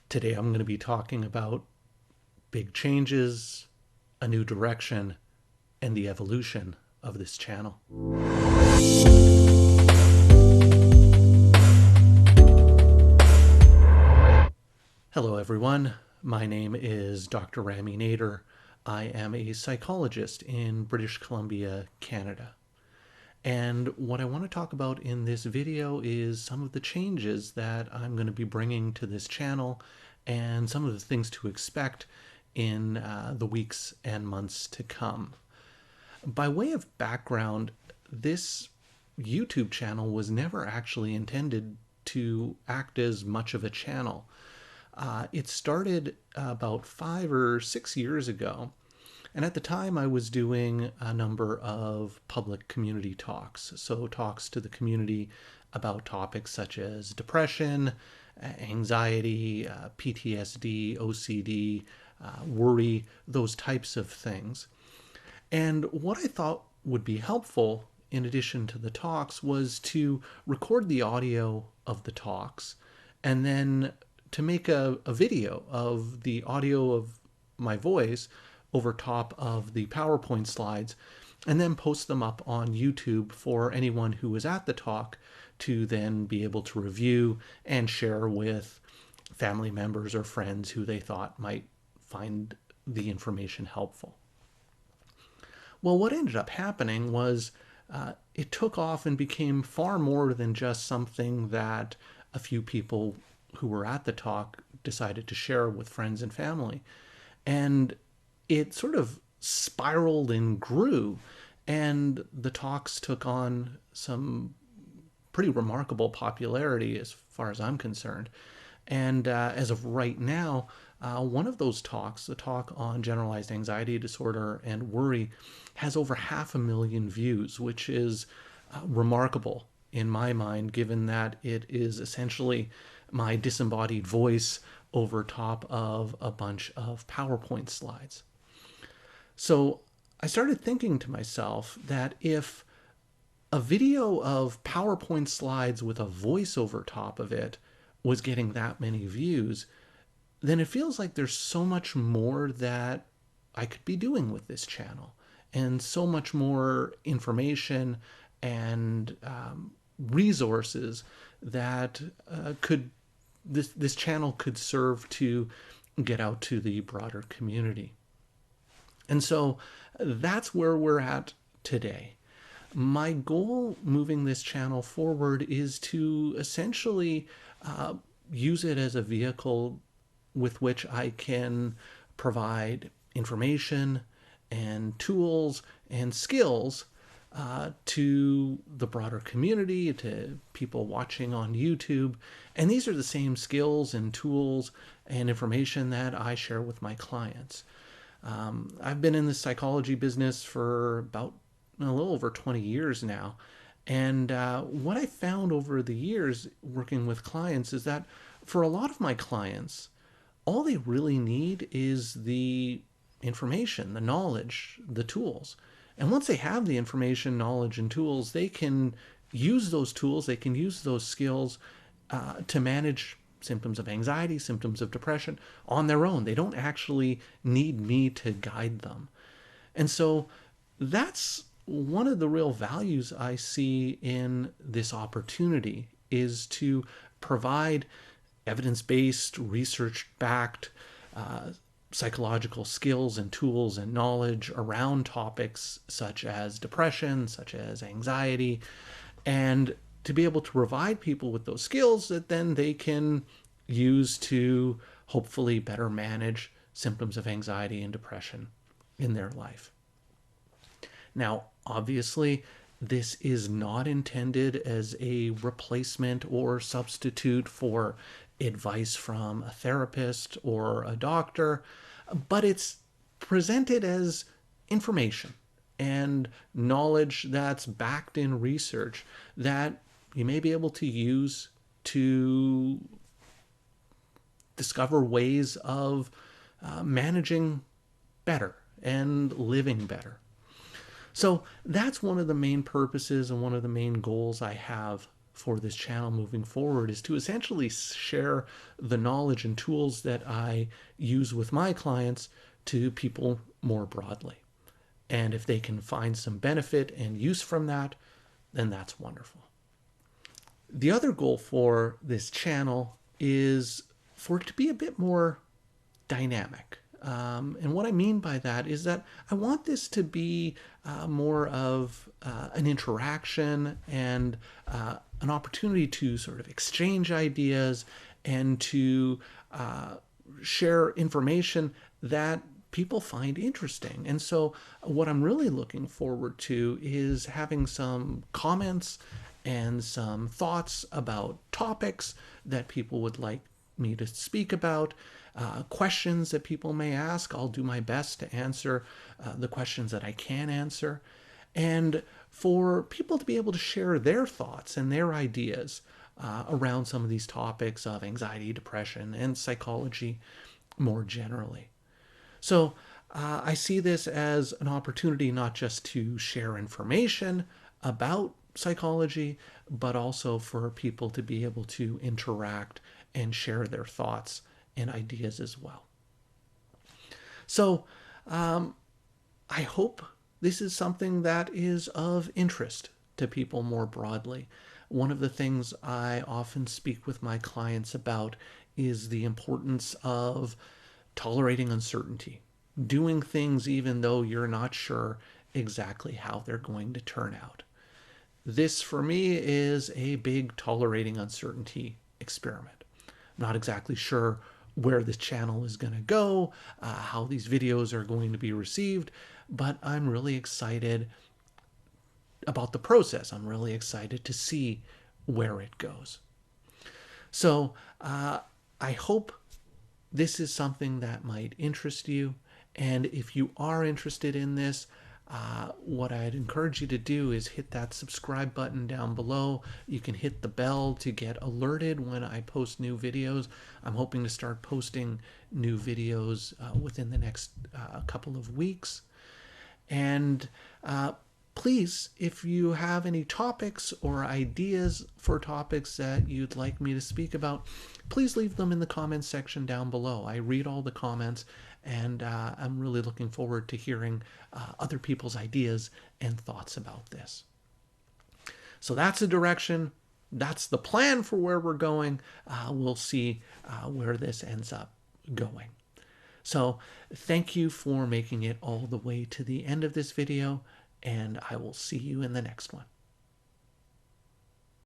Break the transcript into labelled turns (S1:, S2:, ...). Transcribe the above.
S1: Today I'm going to be talking about big changes, a new direction, and the evolution of this channel. Hello everyone, my name is Dr. Rami Nader. I am a psychologist in British Columbia, Canada. And what I want to talk about in this video is some of the changes that I'm going to be bringing to this channel and some of the things to expect in the weeks and months to come. By way of background, this YouTube channel was never actually intended to act as much of a channel. It started about 5 or 6 years ago. And at the time, I was doing a number of public community talks. So, talks to the community about topics such as depression, anxiety, PTSD, OCD, worry, those types of things. And what I thought would be helpful, in addition to the talks, was to record the audio of the talks and then to make a video of the audio of my voice over top of the PowerPoint slides and then post them up on YouTube for anyone who was at the talk to then be able to review and share with family members or friends who they thought might find the information helpful. Well, what ended up happening was it took off and became far more than just something that a few people who were at the talk decided to share with friends and family. And it sort of spiraled and grew, and the talks took on some pretty remarkable popularity as far as I'm concerned. And as of right now, one of those talks, the talk on generalized anxiety disorder and worry, has over 500,000 views, which is remarkable in my mind, given that it is essentially my disembodied voice over top of a bunch of PowerPoint slides. So I started thinking to myself that if a video of PowerPoint slides with a voice over top of it was getting that many views, then it feels like there's so much more that I could be doing with this channel, and so much more information and resources that this channel could serve to get out to the broader community. And so that's where we're at today. My goal moving this channel forward is to essentially use it as a vehicle with which I can provide information and tools and skills to the broader community, to people watching on YouTube. And these are the same skills and tools and information that I share with my clients. I've been in the psychology business for about a little over 20 years now. And what I found over the years working with clients is that for a lot of my clients, all they really need is the information, the knowledge, the tools. And once they have the information, knowledge, and tools, they can use those tools, they can use those skills to manage symptoms of anxiety, symptoms of depression on their own. They don't actually need me to guide them. And so that's one of the real values I see in this opportunity, is to provide evidence-based, research-backed psychological skills and tools and knowledge around topics such as depression, such as anxiety, and to be able to provide people with those skills that then they can use to hopefully better manage symptoms of anxiety and depression in their life. Now, obviously, this is not intended as a replacement or substitute for advice from a therapist or a doctor, but it's presented as information and knowledge that's backed in research that you may be able to use to discover ways of managing better and living better. So that's one of the main purposes and one of the main goals I have for this channel moving forward is to essentially share the knowledge and tools that I use with my clients to people more broadly. And if they can find some benefit and use from that, then that's wonderful. The other goal for this channel is for it to be a bit more dynamic. And what I mean by that is that I want this to be more of an interaction and an opportunity to sort of exchange ideas and to share information that people find interesting. And so, what I'm really looking forward to is having some comments and some thoughts about topics that people would like me to speak about, questions that people may ask. I'll do my best to answer the questions that I can answer, and for people to be able to share their thoughts and their ideas around some of these topics of anxiety, depression, and psychology more generally. So I see this as an opportunity not just to share information about psychology, but also for people to be able to interact and share their thoughts and ideas as well. So I hope this is something that is of interest to people more broadly. One of the things I often speak with my clients about is the importance of tolerating uncertainty, doing things even though you're not sure exactly how they're going to turn out. This, for me, is a big tolerating uncertainty experiment. I'm not exactly sure where this channel is going to go, how these videos are going to be received, but I'm really excited about the process. I'm really excited to see where it goes. So I hope this is something that might interest you. And if you are interested in this, what I'd encourage you to do is hit that subscribe button down below. You can hit the bell to get alerted when I post new videos. I'm hoping to start posting new videos within the next couple of weeks. And please, if you have any topics or ideas for topics that you'd like me to speak about, please leave them in the comments section down below. I read all the comments, and I'm really looking forward to hearing other people's ideas and thoughts about this. So that's the direction. That's the plan for where we're going. We'll see where this ends up going. So thank you for making it all the way to the end of this video, and I will see you in the next one.